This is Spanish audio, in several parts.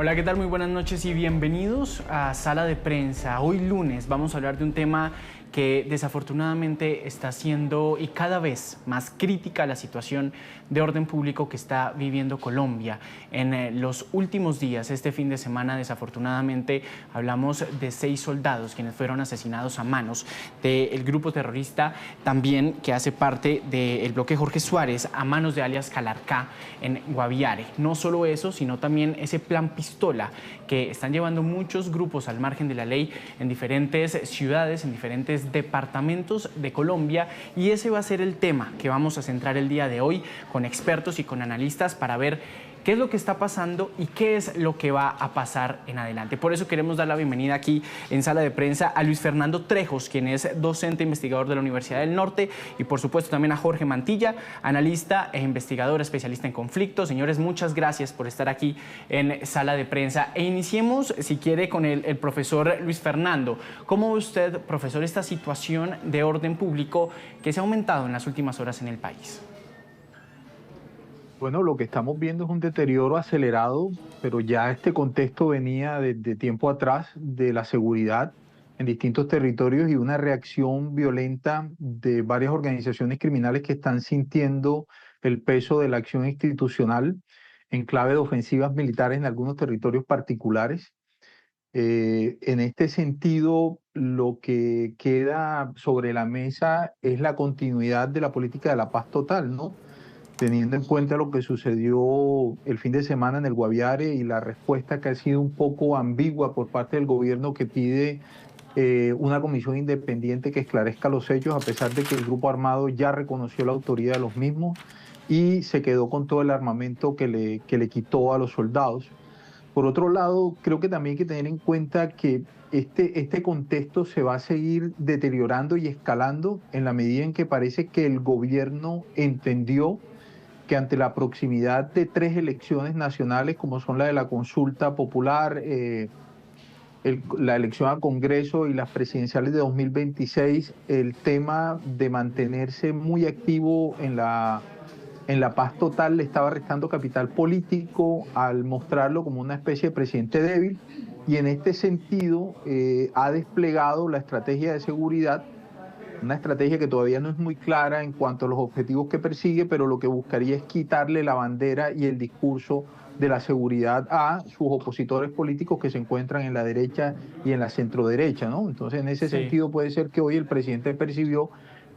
Hola, ¿qué tal? Muy buenas noches y bienvenidos a Sala de Prensa. Hoy lunes vamos a hablar de un tema que desafortunadamente está siendo y cada vez más crítica la situación de orden público que está viviendo Colombia. En los últimos días, este fin de semana, desafortunadamente, hablamos de 6 soldados quienes fueron asesinados a manos del grupo terrorista, también que hace parte del bloque Jorge Suárez, a manos de alias Calarcá en Guaviare. No solo eso, sino también ese plan pistola que están llevando muchos grupos al margen de la ley en diferentes ciudades, en diferentes departamentos de Colombia, y ese va a ser el tema que vamos a centrar el día de hoy con expertos y con analistas para ver qué es lo que está pasando y qué es lo que va a pasar en adelante. Por eso queremos dar la bienvenida aquí en Sala de Prensa a Luis Fernando Trejos, quien es docente e investigador de la Universidad del Norte, y por supuesto también a Jorge Mantilla, analista e investigador especialista en conflictos. Señores, muchas gracias por estar aquí en Sala de Prensa. E iniciemos, si quiere, con el profesor Luis Fernando. ¿Cómo ve usted, profesor, esta situación de orden público que se ha aumentado en las últimas horas en el país? Bueno, lo que estamos viendo es un deterioro acelerado, pero ya este contexto venía de tiempo atrás de la seguridad en distintos territorios y una reacción violenta de varias organizaciones criminales que están sintiendo el peso de la acción institucional en clave de ofensivas militares en algunos territorios particulares. En este sentido, lo que queda sobre la mesa es la continuidad de la política de la paz total, ¿no? Teniendo en cuenta lo que sucedió el fin de semana en el Guaviare y la respuesta que ha sido un poco ambigua por parte del gobierno que pide una comisión independiente que esclarezca los hechos, a pesar de que el grupo armado ya reconoció la autoría de los mismos y se quedó con todo el armamento que le quitó a los soldados. Por otro lado, creo que también hay que tener en cuenta que este contexto se va a seguir deteriorando y escalando en la medida en que parece que el gobierno entendió que ante la proximidad de tres elecciones nacionales, como son la de la consulta popular, la elección a Congreso y las presidenciales de 2026, el tema de mantenerse muy activo en la paz total le estaba restando capital político al mostrarlo como una especie de presidente débil. Y en este sentido ha desplegado la estrategia de seguridad, una estrategia que todavía no es muy clara en cuanto a los objetivos que persigue, pero lo que buscaría es quitarle la bandera y el discurso de la seguridad a sus opositores políticos que se encuentran en la derecha y en la centroderecha, ¿no? Entonces, en ese Sí. sentido puede ser que hoy el presidente percibió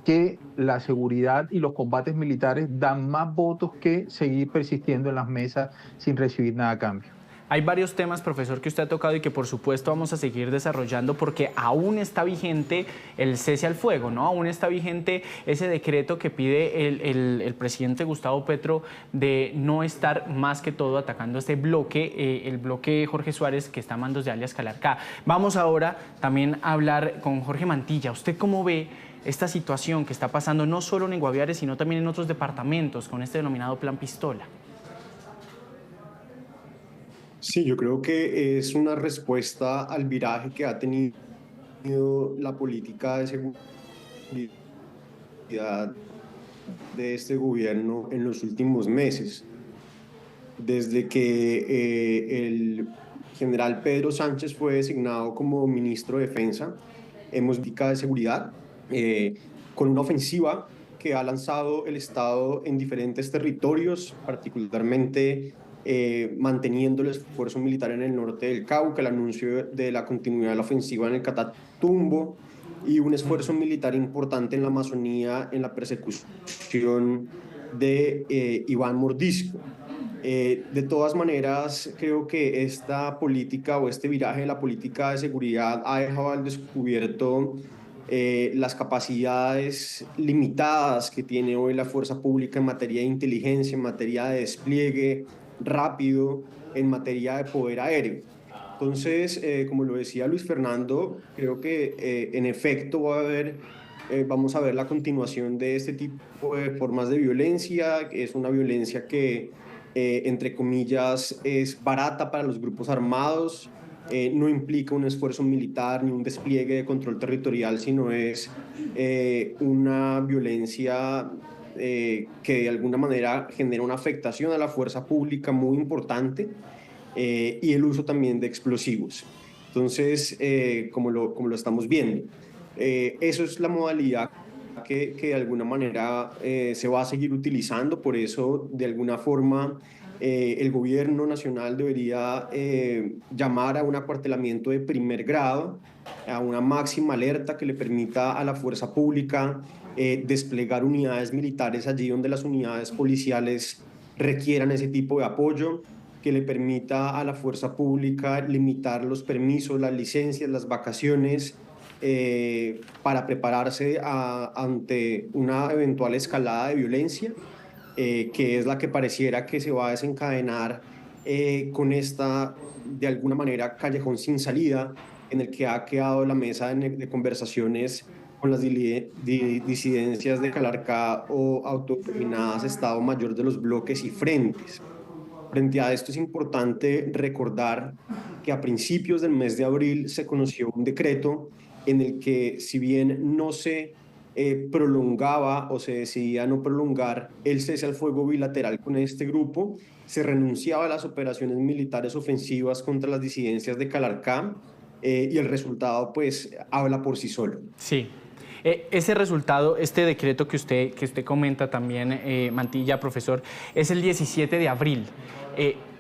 que la seguridad y los combates militares dan más votos que seguir persistiendo en las mesas sin recibir nada a cambio. Hay varios temas, profesor, que usted ha tocado y que por supuesto vamos a seguir desarrollando porque aún está vigente el cese al fuego, ¿no? Aún está vigente ese decreto que pide el presidente Gustavo Petro de no estar más que todo atacando este bloque, el bloque Jorge Suárez, que está a mandos de alias Calarcá. Vamos ahora también a hablar con Jorge Mantilla. ¿Usted cómo ve esta situación que está pasando no solo en Guaviare, sino también en otros departamentos con este denominado Plan Pistola? Sí, yo creo que es una respuesta al viraje que ha tenido la política de seguridad de este gobierno en los últimos meses. Desde que el general Pedro Sánchez fue designado como ministro de Defensa, hemos política de seguridad con una ofensiva que ha lanzado el Estado en diferentes territorios, particularmente manteniendo el esfuerzo militar en el norte del Cauca, el anuncio de la continuidad de la ofensiva en el Catatumbo y un esfuerzo militar importante en la Amazonía en la persecución de Iván Mordisco. De todas maneras, creo que esta política o este viraje de la política de seguridad ha dejado al descubierto las capacidades limitadas que tiene hoy la fuerza pública en materia de inteligencia, en materia de despliegue rápido, en materia de poder aéreo. Entonces, como lo decía Luis Fernando, creo que en efecto vamos a ver la continuación de este tipo de formas de violencia, que es una violencia que, entre comillas, es barata para los grupos armados, no implica un esfuerzo militar ni un despliegue de control territorial, sino es una violencia que de alguna manera genera una afectación a la fuerza pública muy importante y el uso también de explosivos. Entonces, como lo estamos viendo, eso es la modalidad que de alguna manera se va a seguir utilizando. Por eso, de alguna forma, el gobierno nacional debería llamar a un acuartelamiento de primer grado, a una máxima alerta que le permita a la fuerza pública desplegar unidades militares allí donde las unidades policiales requieran ese tipo de apoyo, que le permita a la fuerza pública limitar los permisos, las licencias, las vacaciones, para prepararse ante una eventual escalada de violencia, que es la que pareciera que se va a desencadenar con esta, de alguna manera, callejón sin salida, en el que ha quedado la mesa de conversaciones con las disidencias de Calarcá o autodeterminadas Estado Mayor de los bloques y frentes. Frente a esto es importante recordar que a principios del mes de abril se conoció un decreto en el que, si bien no se prolongaba o se decidía no prolongar el cese al fuego bilateral con este grupo, se renunciaba a las operaciones militares ofensivas contra las disidencias de Calarcá, y el resultado pues habla por sí solo. Sí. Ese resultado, este decreto que usted comenta también, Mantilla, profesor, es el 17 de abril.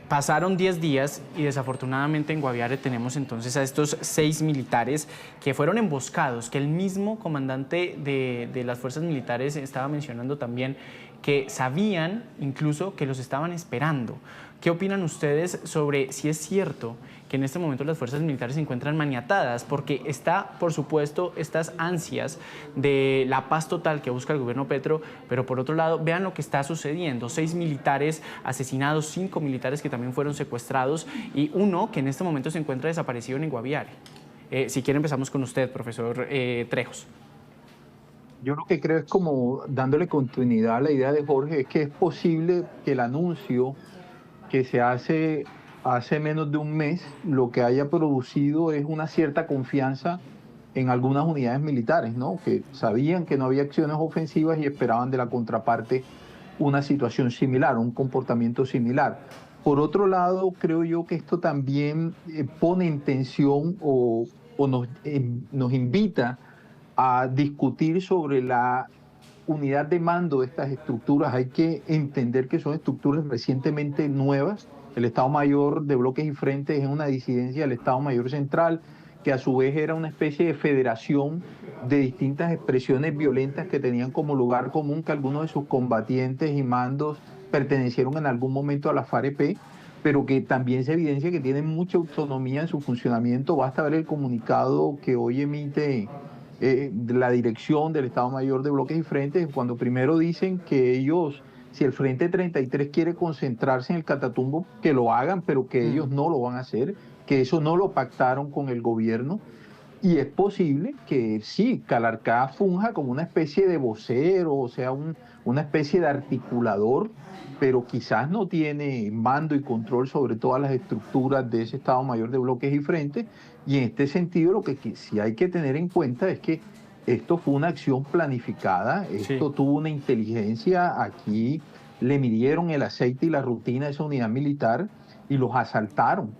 Pasaron 10 días y desafortunadamente en Guaviare tenemos entonces a estos 6 militares que fueron emboscados, que el mismo comandante de las fuerzas militares estaba mencionando también, que sabían incluso que los estaban esperando. ¿Qué opinan ustedes sobre si es cierto que en este momento las fuerzas militares se encuentran maniatadas? Porque está, por supuesto, estas ansias de la paz total que busca el gobierno Petro, pero por otro lado, vean lo que está sucediendo. 6 militares asesinados, 5 militares que también fueron secuestrados y uno que en este momento se encuentra desaparecido en Guaviare. Si quiere empezamos con usted, profesor Trejos. Yo lo que creo es, como dándole continuidad a la idea de Jorge, es que es posible que el anuncio que se hace menos de un mes, lo que haya producido es una cierta confianza en algunas unidades militares, ¿no? Que sabían que no había acciones ofensivas y esperaban de la contraparte una situación similar, un comportamiento similar. Por otro lado, creo yo que esto también pone en tensión o nos invita a discutir sobre la unidad de mando de estas estructuras. Hay que entender que son estructuras recientemente nuevas. El Estado Mayor de Bloques y Frentes es una disidencia del Estado Mayor Central, que a su vez era una especie de federación de distintas expresiones violentas que tenían como lugar común que algunos de sus combatientes y mandos pertenecieron en algún momento a la FAREP, pero que también se evidencia que tienen mucha autonomía en su funcionamiento. Basta ver el comunicado que hoy emite la dirección del Estado Mayor de Bloques y Frentes, cuando primero dicen que ellos, si el Frente 33 quiere concentrarse en el Catatumbo, que lo hagan, pero que ellos no lo van a hacer, que eso no lo pactaron con el gobierno. Y es posible que sí, Calarcá funja como una especie de vocero, o sea, una especie de articulador, pero quizás no tiene mando y control sobre todas las estructuras de ese Estado Mayor de Bloques y Frentes. Y en este sentido, lo que sí hay que tener en cuenta es que esto fue una acción planificada, esto tuvo una inteligencia. Aquí le midieron el aceite y la rutina de esa unidad militar y los asaltaron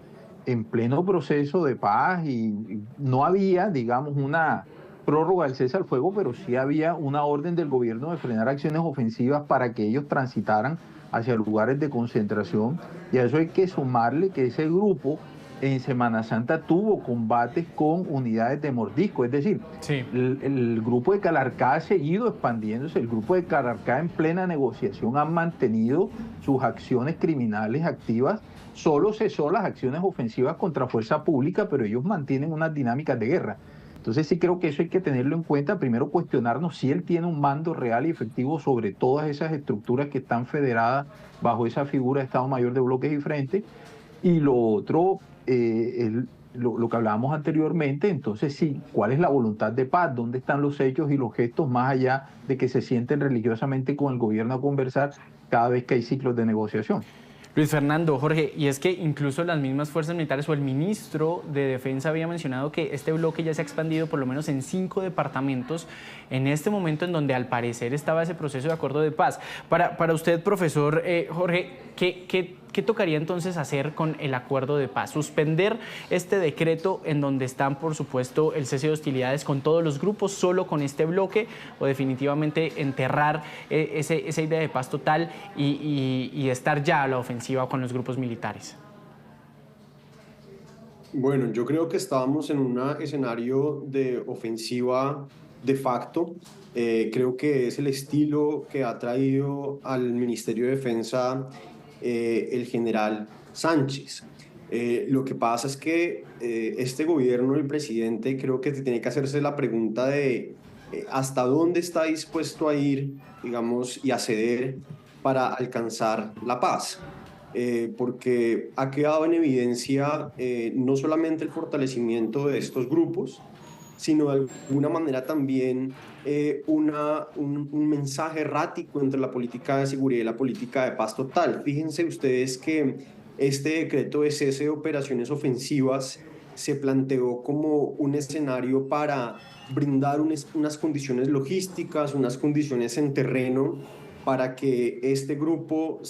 en pleno proceso de paz, y no había, digamos, una prórroga del cese al fuego, pero sí había una orden del gobierno de frenar acciones ofensivas para que ellos transitaran hacia lugares de concentración. Y a eso hay que sumarle que ese grupo en Semana Santa tuvo combates con unidades de mordisco, es decir, el grupo de Calarcá ha seguido expandiéndose. El grupo de Calarcá, en plena negociación, han mantenido sus acciones criminales activas. Solo cesó las acciones ofensivas contra fuerza pública, pero ellos mantienen unas dinámicas de guerra. Entonces sí creo que eso hay que tenerlo en cuenta. Primero, cuestionarnos si él tiene un mando real y efectivo sobre todas esas estructuras que están federadas bajo esa figura de Estado Mayor de Bloques y Frentes. Y lo otro, lo que hablábamos anteriormente, entonces sí, ¿cuál es la voluntad de paz? ¿Dónde están los hechos y los gestos, más allá de que se sienten religiosamente con el gobierno a conversar cada vez que hay ciclos de negociación? Luis Fernando, Jorge, y es que incluso las mismas fuerzas militares o el ministro de Defensa había mencionado que este bloque ya se ha expandido por lo menos en 5 departamentos en este momento, en donde al parecer estaba ese proceso de acuerdo de paz. Para usted, profesor Jorge, ¿qué tocaría entonces hacer con el acuerdo de paz? ¿Suspender este decreto en donde están, por supuesto, el cese de hostilidades con todos los grupos, solo con este bloque, o definitivamente enterrar esa idea de paz total y estar ya a la ofensiva con los grupos militares? Bueno, yo creo que estábamos en un escenario de ofensiva de facto. Creo que es el estilo que ha traído al Ministerio de Defensa el general Sánchez. Lo que pasa es que este gobierno, el presidente, creo que tiene que hacerse la pregunta de hasta dónde está dispuesto a ir, digamos, y a ceder para alcanzar la paz. Porque ha quedado en evidencia no solamente el fortalecimiento de estos grupos, sino de alguna manera también un mensaje errático entre la política de seguridad y la política de paz total. Fíjense ustedes que este decreto de cese de operaciones ofensivas se planteó como un escenario para brindar unas condiciones logísticas, unas condiciones en terreno para que este grupo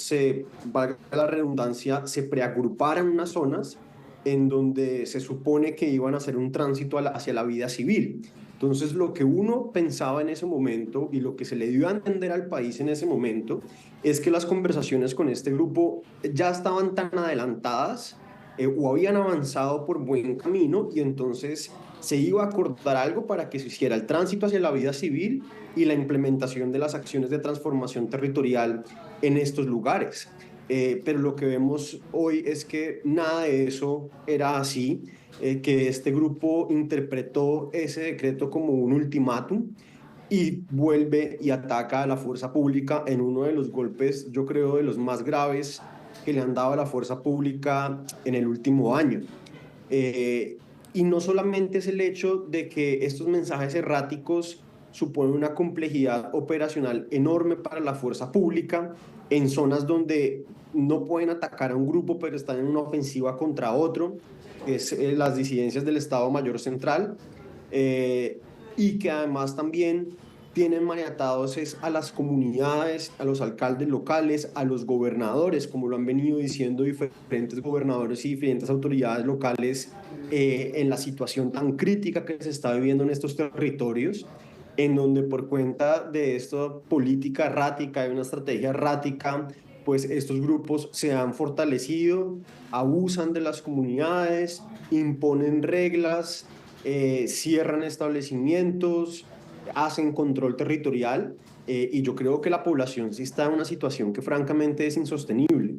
valga la redundancia, se preagrupara en unas zonas en donde se supone que iban a hacer un tránsito hacia la vida civil. Entonces, lo que uno pensaba en ese momento y lo que se le dio a entender al país en ese momento es que las conversaciones con este grupo ya estaban tan adelantadas o habían avanzado por buen camino y entonces se iba a acordar algo para que se hiciera el tránsito hacia la vida civil y la implementación de las acciones de transformación territorial en estos lugares. Pero lo que vemos hoy es que nada de eso era así, que este grupo interpretó ese decreto como un ultimátum y vuelve y ataca a la fuerza pública en uno de los golpes, yo creo, de los más graves que le han dado a la fuerza pública en el último año. Eh, y no solamente es el hecho de que estos mensajes erráticos suponen una complejidad operacional enorme para la fuerza pública en zonas donde no pueden atacar a un grupo, pero están en una ofensiva contra otro, que es las disidencias del Estado Mayor Central, eh, y que además también tienen maniatados a las comunidades, a los alcaldes locales, a los gobernadores, como lo han venido diciendo diferentes gobernadores y diferentes autoridades locales en la situación tan crítica que se está viviendo en estos territorios, en donde por cuenta de esta política errática y una estrategia errática, pues estos grupos se han fortalecido, abusan de las comunidades, imponen reglas, cierran establecimientos, hacen control territorial y yo creo que la población sí está en una situación que francamente es insostenible.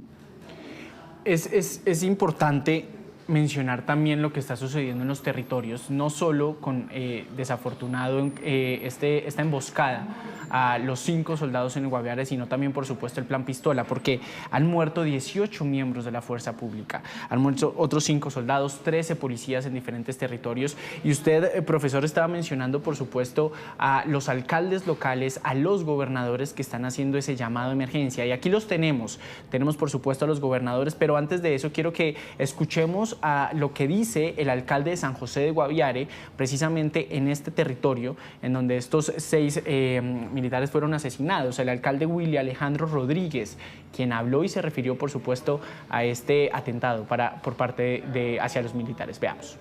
Es importante mencionar también lo que está sucediendo en los territorios, no solo con desafortunado esta emboscada a los 5 soldados en el Guaviare, sino también, por supuesto, el plan Pistola, porque han muerto 18 miembros de la fuerza pública, han muerto otros 5 soldados, 13 policías en diferentes territorios. Y usted, profesor, estaba mencionando, por supuesto, a los alcaldes locales, a los gobernadores que están haciendo ese llamado de emergencia. Y aquí los tenemos, por supuesto, a los gobernadores, pero antes de eso quiero que escuchemos a lo que dice el alcalde de San José de Guaviare, precisamente en este territorio en donde estos 6 militares fueron asesinados. El alcalde Willy Alejandro Rodríguez, quien habló y se refirió, por supuesto, a este atentado por parte hacia los militares. Veamos.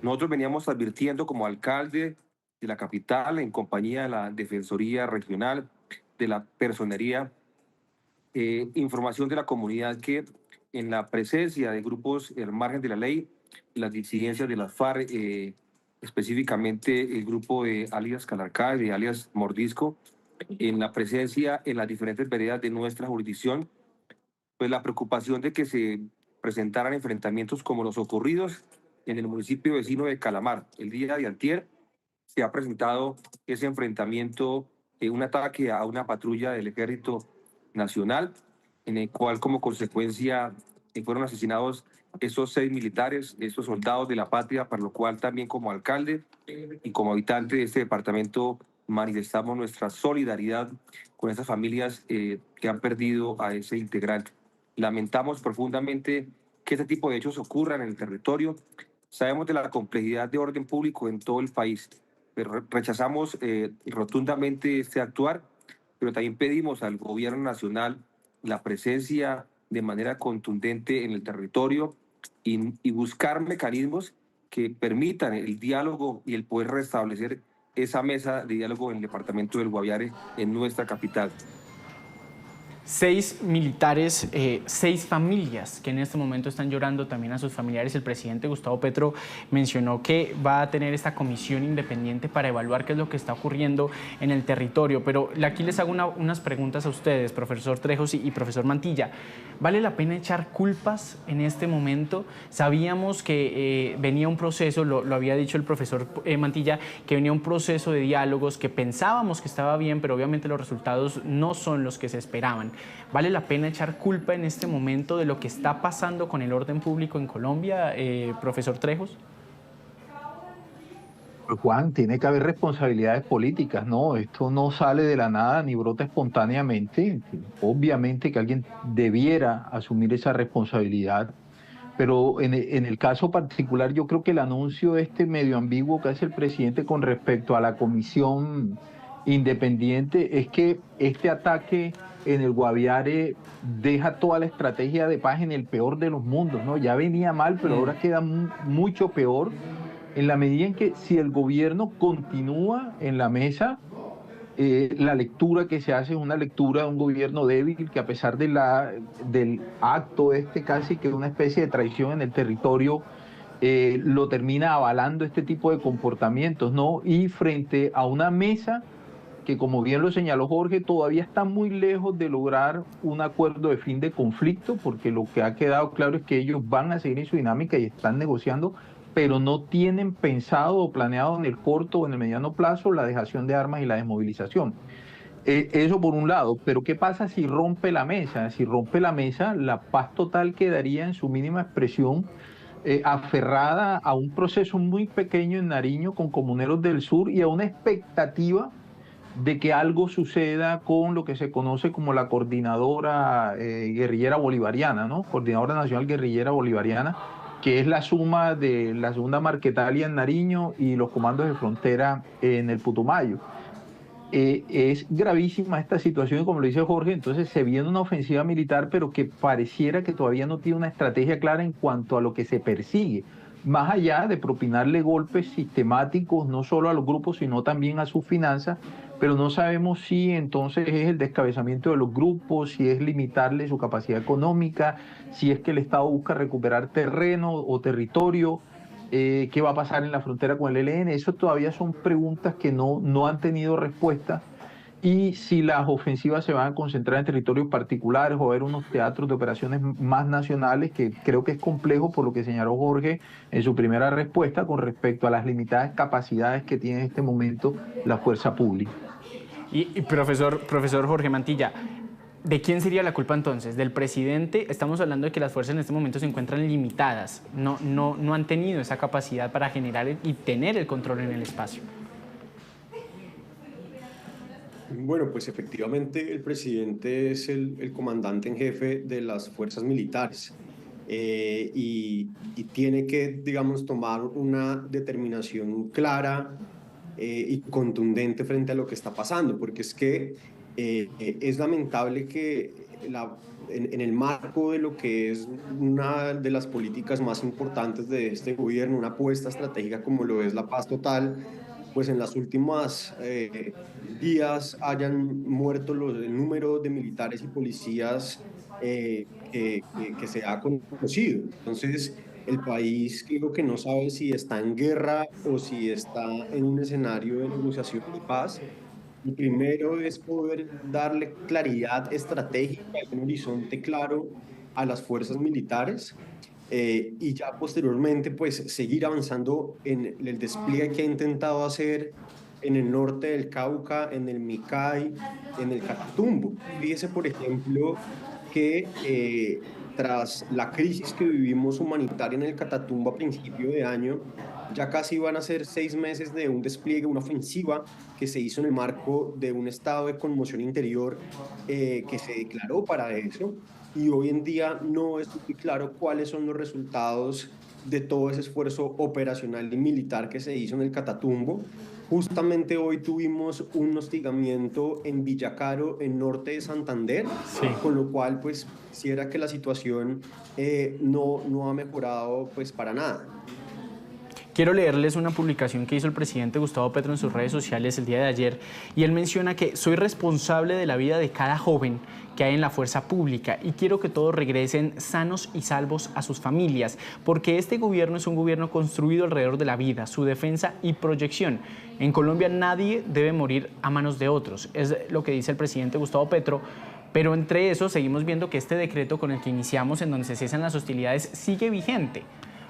Nosotros veníamos advirtiendo como alcalde de la capital, en compañía de la Defensoría Regional, de la Personería, información de la comunidad que en la presencia de grupos al margen de la ley, las disidencias de las FARC, específicamente el grupo de alias Calarcá y de alias Mordisco, en la presencia en las diferentes veredas de nuestra jurisdicción, pues la preocupación de que se presentaran enfrentamientos como los ocurridos en el municipio vecino de Calamar. El día de antier se ha presentado ese enfrentamiento, un ataque a una patrulla del Ejército Nacional, en el cual como consecuencia fueron asesinados esos 6 militares, esos soldados de la patria, para lo cual también como alcalde y como habitante de este departamento manifestamos nuestra solidaridad con esas familias que han perdido a ese integrante. Lamentamos profundamente que este tipo de hechos ocurran en el territorio. Sabemos de la complejidad de orden público en todo el país, pero rechazamos rotundamente este actuar, pero también pedimos al gobierno nacional la presencia de manera contundente en el territorio y buscar mecanismos que permitan el diálogo y el poder restablecer esa mesa de diálogo en el departamento del Guaviare, en nuestra capital. 6 militares, 6 familias que en este momento están llorando también a sus familiares. El presidente Gustavo Petro mencionó que va a tener esta comisión independiente para evaluar qué es lo que está ocurriendo en el territorio. Pero aquí les hago unas preguntas a ustedes, profesor Trejos y profesor Mantilla. ¿Vale la pena echar culpas en este momento? Sabíamos que venía un proceso, lo había dicho el profesor Mantilla, que venía un proceso de diálogos que pensábamos que estaba bien, pero obviamente los resultados no son los que se esperaban. ¿Vale la pena echar culpa en este momento de lo que está pasando con el orden público en Colombia, profesor Trejos? Pues Juan, tiene que haber responsabilidades políticas, ¿no? Esto no sale de la nada ni brota espontáneamente. Obviamente que alguien debiera asumir esa responsabilidad, pero en el caso particular yo creo que el anuncio medio ambiguo que hace el presidente con respecto a la comisión independiente es que este ataque en el Guaviare deja toda la estrategia de paz en el peor de los mundos, ¿no? Ya venía mal, pero ahora queda mucho peor en la medida en que si el gobierno continúa en la mesa, la lectura que se hace es una lectura de un gobierno débil que a pesar del acto casi que una especie de traición en el territorio, lo termina avalando este tipo de comportamientos, ¿no? Y frente a una mesa que, como bien lo señaló Jorge, todavía está muy lejos de lograr un acuerdo de fin de conflicto, porque lo que ha quedado claro es que ellos van a seguir en su dinámica y están negociando, pero no tienen pensado o planeado en el corto o en el mediano plazo la dejación de armas y la desmovilización. Eso por un lado, pero ¿qué pasa si rompe la mesa? Si rompe la mesa, la paz total quedaría en su mínima expresión, aferrada a un proceso muy pequeño en Nariño con comuneros del sur y a una expectativa de que algo suceda con lo que se conoce como la coordinadora guerrillera bolivariana, ¿no? Coordinadora Nacional Guerrillera Bolivariana, que es la suma de la segunda Marquetalia en Nariño y los comandos de frontera en el Putumayo. Es gravísima esta situación y como lo dice Jorge, entonces se viene una ofensiva militar, pero que pareciera que todavía no tiene una estrategia clara en cuanto a lo que se persigue, más allá de propinarle golpes sistemáticos no solo a los grupos, sino también a sus finanzas, pero no sabemos si entonces es el descabezamiento de los grupos, si es limitarle su capacidad económica, si es que el Estado busca recuperar terreno o territorio. ¿Qué va a pasar en la frontera con el ELN? Eso todavía son preguntas que no han tenido respuesta. Y si las ofensivas se van a concentrar en territorios particulares o ver unos teatros de operaciones más nacionales, que creo que es complejo por lo que señaló Jorge en su primera respuesta con respecto a las limitadas capacidades que tiene en este momento la fuerza pública. Y profesor Jorge Mantilla, ¿de quién sería la culpa entonces? ¿Del presidente? Estamos hablando de que las fuerzas en este momento se encuentran limitadas, no han tenido esa capacidad para generar y tener el control en el espacio. Bueno, pues efectivamente el presidente es el comandante en jefe de las fuerzas militares y tiene que, digamos, tomar una determinación clara y contundente frente a lo que está pasando, porque es que es lamentable que en el marco de lo que es una de las políticas más importantes de este gobierno, una apuesta estratégica como lo es la paz total, pues en las últimas días hayan muerto el número de militares y policías que se ha conocido. Entonces, el país creo que no sabe si está en guerra o si está en un escenario de negociación y paz. Y primero es poder darle claridad estratégica y un horizonte claro a las fuerzas militares y ya posteriormente pues seguir avanzando en el despliegue que ha intentado hacer en el norte del Cauca, en el Micay, en el Catatumbo. Fíjese, por ejemplo, que tras la crisis que vivimos humanitaria en el Catatumbo a principio de año, ya casi van a ser 6 meses de un despliegue, una ofensiva que se hizo en el marco de un estado de conmoción interior que se declaró para eso. Y hoy en día no es muy claro cuáles son los resultados de todo ese esfuerzo operacional y militar que se hizo en el Catatumbo. Justamente hoy tuvimos un hostigamiento en Villacaro, en norte de Santander, Sí. con lo cual pues quisiera que la situación no ha mejorado pues para nada. Quiero leerles una publicación que hizo el presidente Gustavo Petro en sus redes sociales el día de ayer, y él menciona que soy responsable de la vida de cada joven que hay en la fuerza pública y quiero que todos regresen sanos y salvos a sus familias, porque este gobierno es un gobierno construido alrededor de la vida, su defensa y proyección. En Colombia nadie debe morir a manos de otros, es lo que dice el presidente Gustavo Petro. Pero entre eso seguimos viendo que este decreto con el que iniciamos, en donde se cesan las hostilidades, sigue vigente.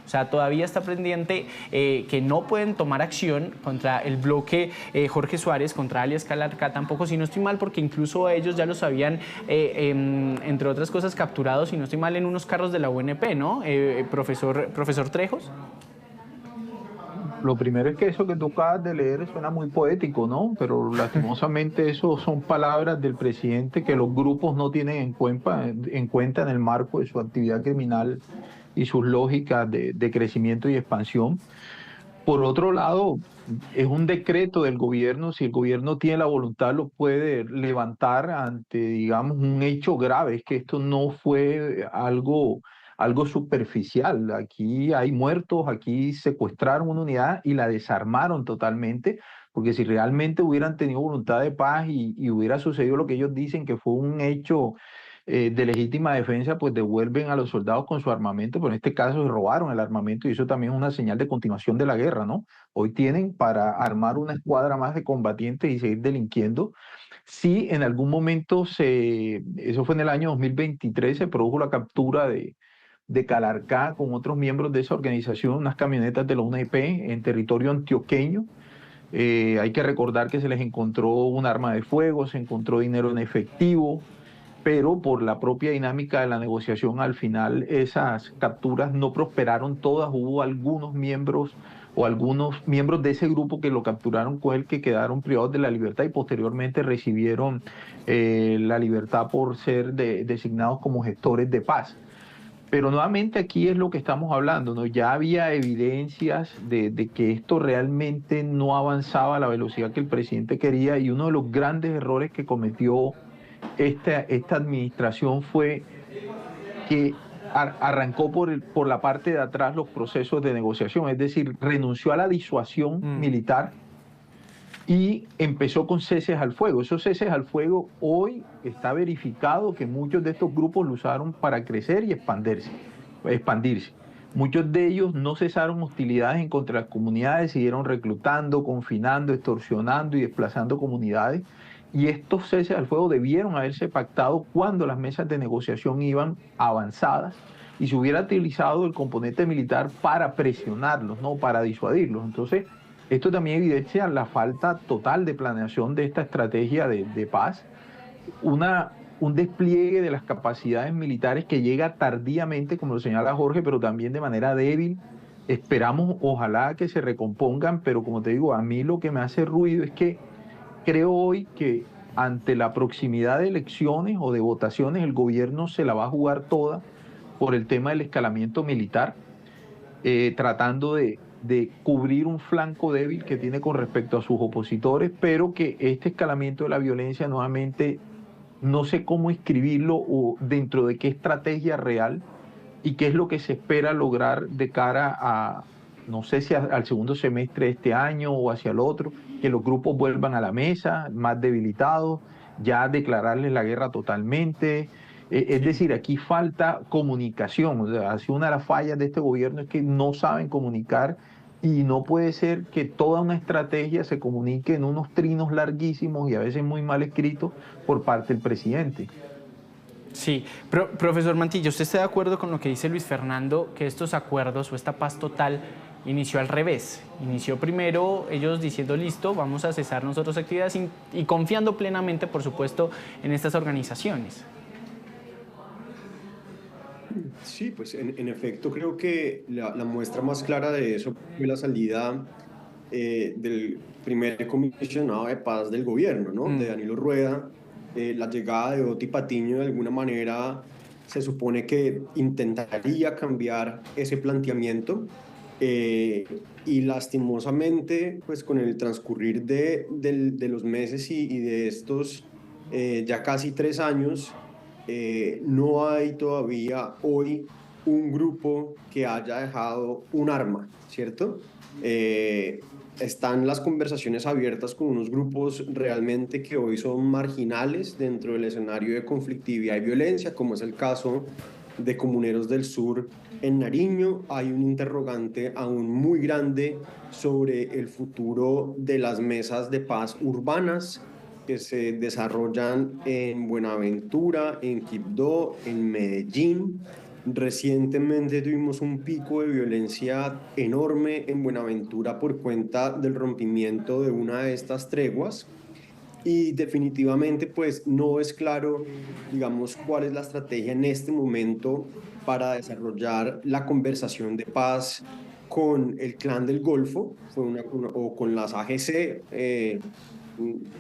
O sea, todavía está pendiente que no pueden tomar acción contra el bloque Jorge Suárez, contra alias Calarca tampoco, si no estoy mal, porque incluso a ellos ya los habían, entre otras cosas, capturados, si no estoy mal, en unos carros de la UNP, ¿no? Profesor Trejos. Lo primero es que eso que tú acabas de leer suena muy poético, ¿no? Pero lastimosamente eso son palabras del presidente que los grupos no tienen en cuenta en el marco de su actividad criminal y sus lógicas de crecimiento y expansión. Por otro lado, es un decreto del gobierno. Si el gobierno tiene la voluntad, lo puede levantar ante, digamos, un hecho grave. Es que esto no fue algo superficial. Aquí hay muertos, aquí secuestraron una unidad y la desarmaron totalmente, porque si realmente hubieran tenido voluntad de paz y hubiera sucedido lo que ellos dicen que fue un hecho de legítima defensa, pues devuelven a los soldados con su armamento, pero en este caso se robaron el armamento y eso también es una señal de continuación de la guerra, ¿no? Hoy tienen para armar una escuadra más de combatientes y seguir delinquiendo. Sí, en algún momento, eso fue en el año 2023, se produjo la captura de Calarcá con otros miembros de esa organización, unas camionetas de la UNEP en territorio antioqueño. Hay que recordar que se les encontró un arma de fuego, se encontró dinero en efectivo, pero por la propia dinámica de la negociación, al final esas capturas no prosperaron todas. Hubo algunos miembros de ese grupo que lo capturaron con él que quedaron privados de la libertad y posteriormente recibieron la libertad por ser designados como gestores de paz. Pero nuevamente aquí es lo que estamos hablando, ¿no? Ya había evidencias de que esto realmente no avanzaba a la velocidad que el presidente quería, y uno de los grandes errores que cometió esta administración fue que arrancó por la parte de atrás los procesos de negociación, es decir, renunció a la disuasión militar y empezó con ceses al fuego. Esos ceses al fuego hoy está verificado que muchos de estos grupos lo usaron para crecer y expandirse. Muchos de ellos no cesaron hostilidades en contra de las comunidades, siguieron reclutando, confinando, extorsionando y desplazando comunidades. Y estos ceses al fuego debieron haberse pactado cuando las mesas de negociación iban avanzadas y se hubiera utilizado el componente militar para presionarlos, no para disuadirlos. Entonces, esto también evidencia la falta total de planeación de esta estrategia de paz, un despliegue de las capacidades militares que llega tardíamente, como lo señala Jorge, pero también de manera débil. Esperamos, ojalá que se recompongan, pero como te digo, a mí lo que me hace ruido es que creo hoy que ante la proximidad de elecciones o de votaciones, el gobierno se la va a jugar toda por el tema del escalamiento militar, tratando de cubrir un flanco débil que tiene con respecto a sus opositores, pero que este escalamiento de la violencia nuevamente no sé cómo escribirlo o dentro de qué estrategia real y qué es lo que se espera lograr de cara a, no sé si al segundo semestre de este año o hacia el otro, que los grupos vuelvan a la mesa más debilitados, ya declararles la guerra totalmente. Es decir, aquí falta comunicación. O sea, así una de las fallas de este gobierno es que no saben comunicar y no puede ser que toda una estrategia se comunique en unos trinos larguísimos y a veces muy mal escritos por parte del presidente. Sí, profesor Mantilla, ¿usted está de acuerdo con lo que dice Luis Fernando, que estos acuerdos o esta paz total inició al revés? Inició primero ellos diciendo, listo, vamos a cesar nosotros actividades y confiando plenamente, por supuesto, en estas organizaciones. Sí, pues en efecto creo que la muestra más clara de eso fue la salida del primer comisionado de paz del gobierno, ¿no? De Danilo Rueda. La llegada de Oti Patiño de alguna manera se supone que intentaría cambiar ese planteamiento, Y lastimosamente, pues con el transcurrir de los meses y de estos ya casi 3 años, no hay todavía hoy un grupo que haya dejado un arma, ¿cierto? Están las conversaciones abiertas con unos grupos realmente que hoy son marginales dentro del escenario de conflictividad y violencia, como es el caso de Comuneros del Sur en Nariño. Hay un interrogante aún muy grande sobre el futuro de las mesas de paz urbanas que se desarrollan en Buenaventura, en Quibdó, en Medellín. Recientemente tuvimos un pico de violencia enorme en Buenaventura por cuenta del rompimiento de una de estas treguas. Y definitivamente, pues no es claro, digamos, cuál es la estrategia en este momento para desarrollar la conversación de paz con el Clan del Golfo, o con las AGC.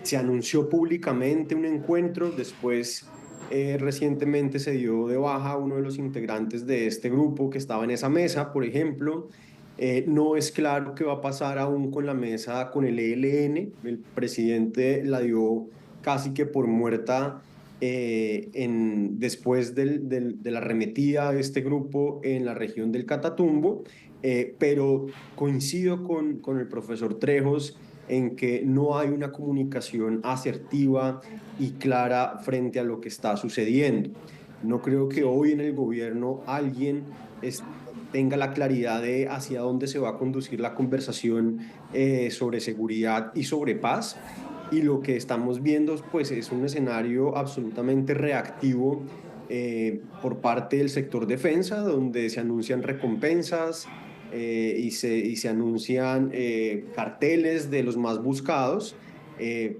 Se anunció públicamente un encuentro, después recientemente se dio de baja a uno de los integrantes de este grupo que estaba en esa mesa, por ejemplo. No es claro qué va a pasar aún con la mesa con el ELN. El presidente la dio casi que por muerta después de la arremetida de este grupo en la región del Catatumbo, pero coincido con el profesor Trejos en que no hay una comunicación asertiva y clara frente a lo que está sucediendo. No creo que hoy en el gobierno alguien tenga la claridad de hacia dónde se va a conducir la conversación sobre seguridad y sobre paz. Y lo que estamos viendo, pues, es un escenario absolutamente reactivo por parte del sector defensa, donde se anuncian recompensas y se anuncian carteles de los más buscados,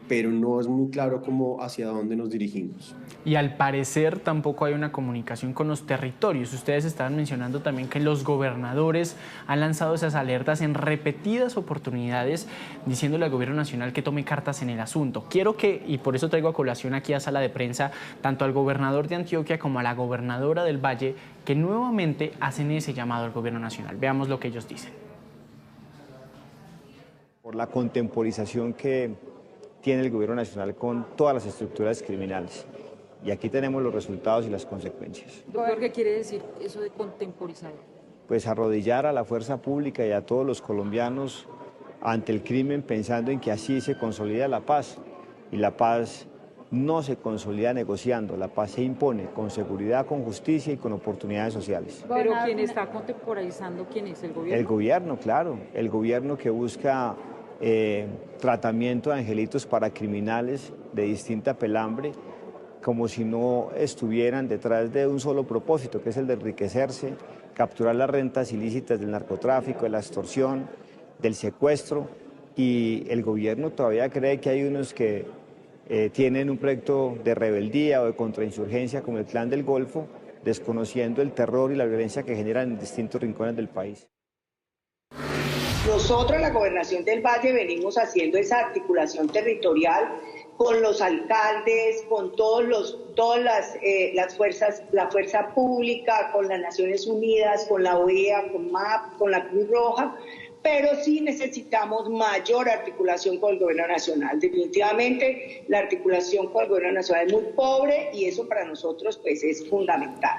pero no es muy claro cómo hacia dónde nos dirigimos. Y al parecer tampoco hay una comunicación con los territorios. Ustedes estaban mencionando también que los gobernadores han lanzado esas alertas en repetidas oportunidades, diciéndole al gobierno nacional que tome cartas en el asunto. Quiero que, y por eso traigo a colación aquí a Sala de Prensa, tanto al gobernador de Antioquia como a la gobernadora del Valle, que nuevamente hacen ese llamado al gobierno nacional. Veamos lo que ellos dicen. Por la contemporización que tiene el gobierno nacional con todas las estructuras criminales. Y aquí tenemos los resultados y las consecuencias. Doctor, ¿qué quiere decir eso de contemporizar? Pues arrodillar a la fuerza pública y a todos los colombianos ante el crimen pensando en que así se consolida la paz. Y la paz no se consolida negociando, la paz se impone con seguridad, con justicia y con oportunidades sociales. Pero ¿quién está contemporizando? ¿Quién es? ¿El gobierno? El gobierno, claro. El gobierno que busca tratamiento de angelitos para criminales de distinta pelambre, como si no estuvieran detrás de un solo propósito, que es el de enriquecerse, capturar las rentas ilícitas del narcotráfico, de la extorsión, del secuestro, y el gobierno todavía cree que hay unos que tienen un proyecto de rebeldía o de contrainsurgencia como el Clan del Golfo, desconociendo el terror y la violencia que generan en distintos rincones del país. Nosotros, la Gobernación del Valle, venimos haciendo esa articulación territorial con los alcaldes, con todas las fuerzas, la fuerza pública, con las Naciones Unidas, con la OEA, con MAP, con la Cruz Roja, pero sí necesitamos mayor articulación con el gobierno nacional. Definitivamente la articulación con el gobierno nacional es muy pobre y eso para nosotros pues es fundamental.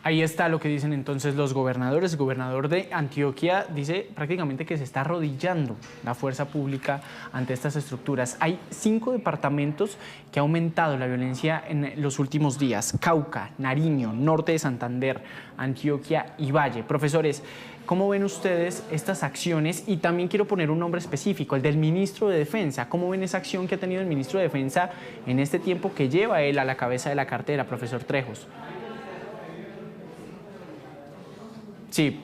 Ahí está lo que dicen entonces los gobernadores. El gobernador de Antioquia dice prácticamente que se está arrodillando la fuerza pública ante estas estructuras. Hay 5 departamentos que ha aumentado la violencia en los últimos días: Cauca, Nariño, Norte de Santander, Antioquia y Valle. Profesores, ¿cómo ven ustedes estas acciones? Y también quiero poner un nombre específico, el del ministro de Defensa. ¿Cómo ven esa acción que ha tenido el ministro de Defensa en este tiempo que lleva él a la cabeza de la cartera, profesor Trejos? Sí,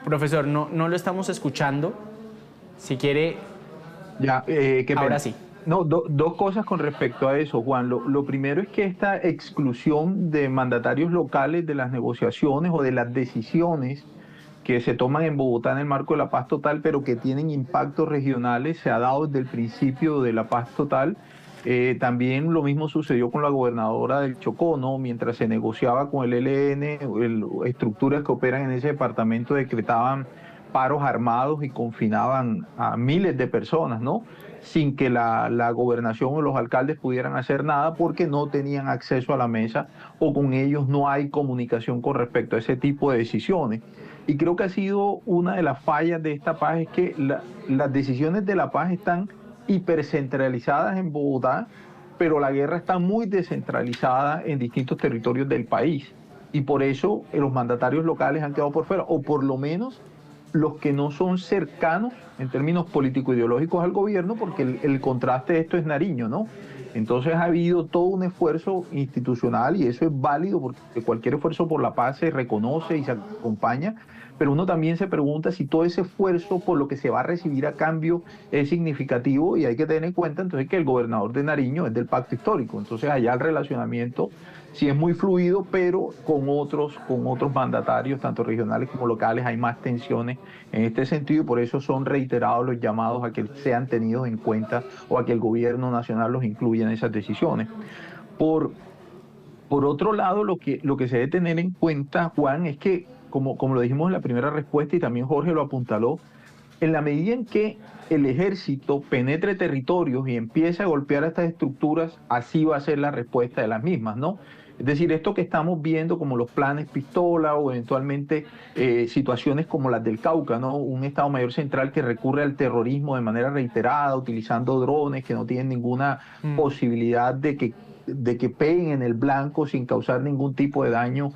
profesor, no lo estamos escuchando. Si quiere, ya, ahora sí. No, dos cosas con respecto a eso, Juan. Lo primero es que esta exclusión de mandatarios locales de las negociaciones o de las decisiones que se toman en Bogotá en el marco de la paz total, pero que tienen impactos regionales, se ha dado desde el principio de la paz total. También lo mismo sucedió con la gobernadora del Chocó, ¿no? Mientras se negociaba con el ELN, estructuras que operan en ese departamento decretaban paros armados y confinaban a miles de personas, ¿no? Sin que la gobernación o los alcaldes pudieran hacer nada porque no tenían acceso a la mesa o con ellos no hay comunicación con respecto a ese tipo de decisiones. Y creo que ha sido una de las fallas de esta paz, es que las decisiones de la paz están hipercentralizadas en Bogotá, pero la guerra está muy descentralizada en distintos territorios del país. Y por eso los mandatarios locales han quedado por fuera, o por lo menos los que no son cercanos en términos político-ideológicos al gobierno, porque el contraste de esto es Nariño, ¿no? Entonces ha habido todo un esfuerzo institucional y eso es válido porque cualquier esfuerzo por la paz se reconoce y se acompaña, pero uno también se pregunta si todo ese esfuerzo por lo que se va a recibir a cambio es significativo, y hay que tener en cuenta entonces que el gobernador de Nariño es del pacto histórico, entonces allá el relacionamiento sí es muy fluido, pero con otros mandatarios, tanto regionales como locales, hay más tensiones en este sentido y por eso son reiterados los llamados a que sean tenidos en cuenta o a que el gobierno nacional los incluya en esas decisiones. Por otro lado, lo que se debe tener en cuenta, Juan, es que, como lo dijimos en la primera respuesta y también Jorge lo apuntaló, en la medida en que el ejército penetre territorios y empiece a golpear a estas estructuras, así va a ser la respuesta de las mismas, ¿no? Es decir, esto que estamos viendo como los planes pistola o eventualmente situaciones como las del Cauca, ¿no? Un Estado Mayor Central que recurre al terrorismo de manera reiterada, utilizando drones que no tienen ninguna posibilidad de que peguen en el blanco sin causar ningún tipo de daño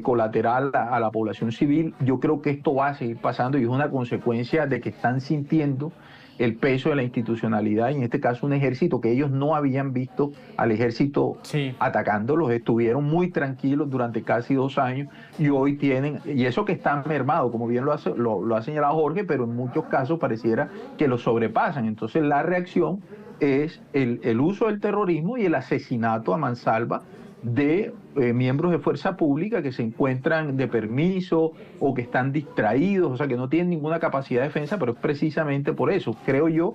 colateral a la población civil. Yo creo que esto va a seguir pasando y es una consecuencia de que están sintiendo el peso de la institucionalidad, y en este caso un ejército que ellos no habían visto al ejército atacándolos, estuvieron muy tranquilos durante casi 2 años y hoy tienen, y eso que están mermados, como bien lo ha señalado Jorge, pero en muchos casos pareciera que lo sobrepasan. Entonces la reacción es el uso del terrorismo y el asesinato a mansalva de miembros de fuerza pública que se encuentran de permiso o que están distraídos, o sea, que no tienen ninguna capacidad de defensa, pero es precisamente por eso, creo yo,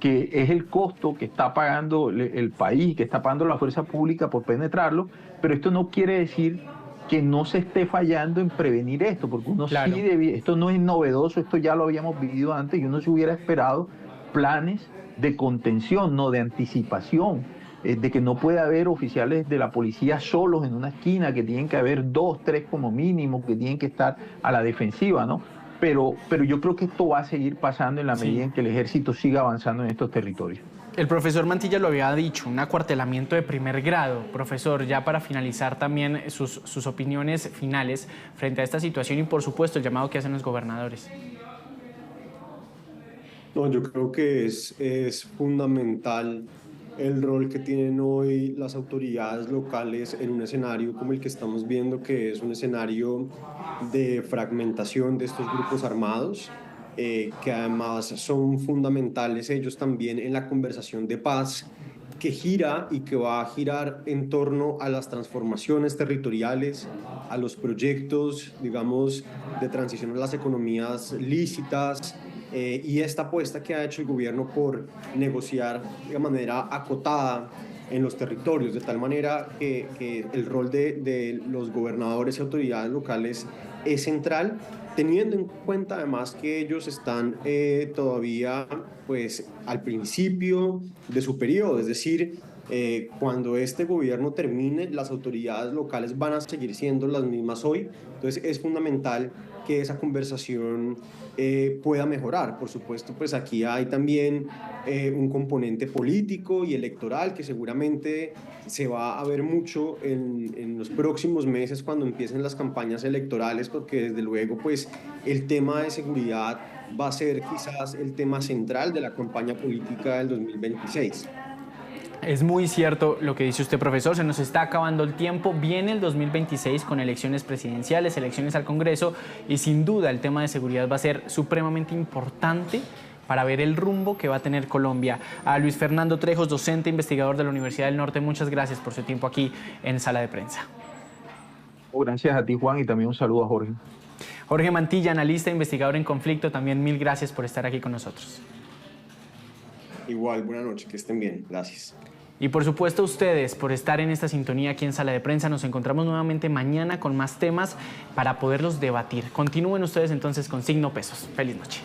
que es el costo que está pagando el país, que está pagando la fuerza pública por penetrarlo, pero esto no quiere decir que no se esté fallando en prevenir esto, porque uno sí debía, esto no es novedoso, esto ya lo habíamos vivido antes y uno se hubiera esperado planes de contención, no de anticipación, de que no puede haber oficiales de la policía solos en una esquina, que tienen que haber 2, 3 como mínimo, que tienen que estar a la defensiva, ¿no? Pero yo creo que esto va a seguir pasando en la medida en que el ejército siga avanzando en estos territorios. El profesor Mantilla lo había dicho, un acuartelamiento de primer grado. Profesor, ya para finalizar también sus opiniones finales frente a esta situación y por supuesto el llamado que hacen los gobernadores. No, yo creo que es fundamental el rol que tienen hoy las autoridades locales en un escenario como el que estamos viendo, que es un escenario de fragmentación de estos grupos armados, que además son fundamentales ellos también en la conversación de paz que gira y que va a girar en torno a las transformaciones territoriales, a los proyectos, digamos, de transición a las economías lícitas, y esta apuesta que ha hecho el gobierno por negociar de manera acotada en los territorios, de tal manera que el rol de los gobernadores y autoridades locales es central, teniendo en cuenta además que ellos están todavía pues al principio de su periodo, es decir, cuando este gobierno termine, las autoridades locales van a seguir siendo las mismas hoy. Entonces es fundamental que esa conversación pueda mejorar. Por supuesto, pues aquí hay también un componente político y electoral que seguramente se va a ver mucho en los próximos meses cuando empiecen las campañas electorales, porque desde luego pues el tema de seguridad va a ser quizás el tema central de la campaña política del 2026. Es muy cierto lo que dice usted, profesor, se nos está acabando el tiempo, viene el 2026 con elecciones presidenciales, elecciones al Congreso y sin duda el tema de seguridad va a ser supremamente importante para ver el rumbo que va a tener Colombia. A Luis Fernando Trejos, docente, investigador de la Universidad del Norte, muchas gracias por su tiempo aquí en Sala de Prensa. Gracias a ti, Juan, y también un saludo a Jorge. Jorge Mantilla, analista e investigador en conflicto, también mil gracias por estar aquí con nosotros. Igual, buenas noches, que estén bien, gracias. Y por supuesto ustedes por estar en esta sintonía aquí en Sala de Prensa. Nos encontramos nuevamente mañana con más temas para poderlos debatir. Continúen ustedes entonces con Signo Pesos. Feliz noche.